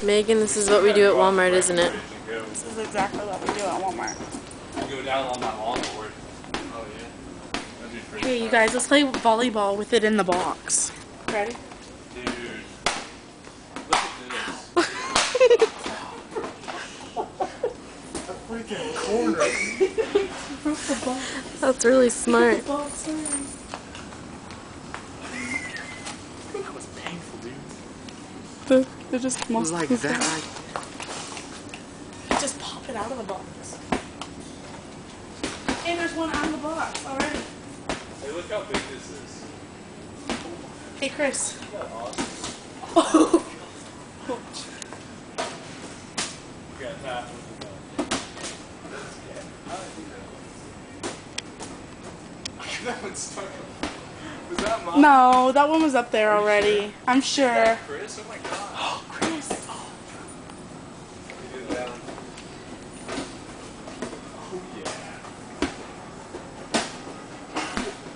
Megan, this is what we do at Walmart, isn't it? This is exactly what we do at Walmart. Go down on that longboard. Oh yeah. Hey, you guys, let's play volleyball with it in the box. Ready? Dude. Look at this. A freaking corner. That's really smart. That was painful, dude. They're just most Like that. Just pop it out of the box. Hey, there's one out of the box already. Hey, look how big this is. Hey, Chris. Isn't that awesome? Oh. Got that one. That one's stuck. Was that mine? No, that one was up there already. I'm sure. Chris? Oh my god. Oh, Chris. You did that one. Oh yeah.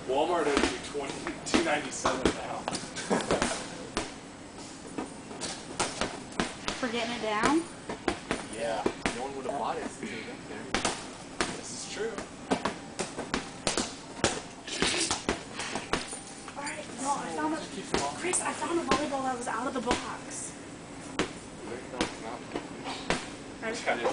Walmart owes you $22.97 now. For getting it down? Yeah. No one would have bought it if it was up there. This is true. Alright, no, I found it. Chris, I found a volleyball that was out of the box. Ready? Kind of.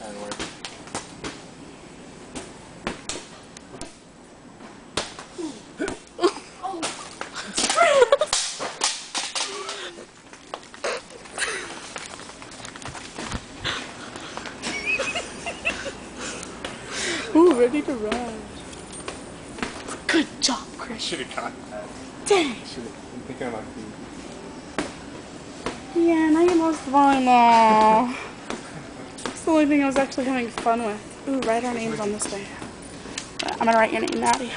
And work. Ooh, ready to run. Good job, Chris. Should have caught that. Dang. Should have. I'm thinking about food. Yeah, now you lost the volleyball. It's the only thing I was actually having fun with. Ooh, write our names on this thing. I'm gonna write your name, Maddie.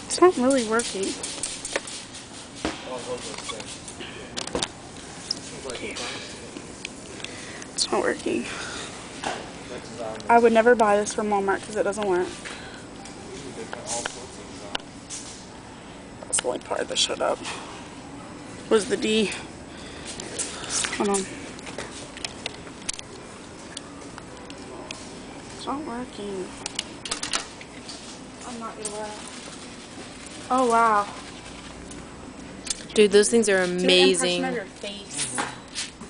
It's not really working. It's not working. I would never buy this from Walmart because it doesn't work. That's the only part that showed up. Was the D. Hold on. It's not working. I'm not gonna lie. Oh wow. Dude, those things are Do an amazing. impression of your face.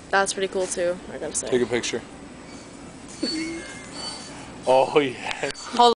That's pretty cool too, I gotta say. Take a picture. Oh yes. Hold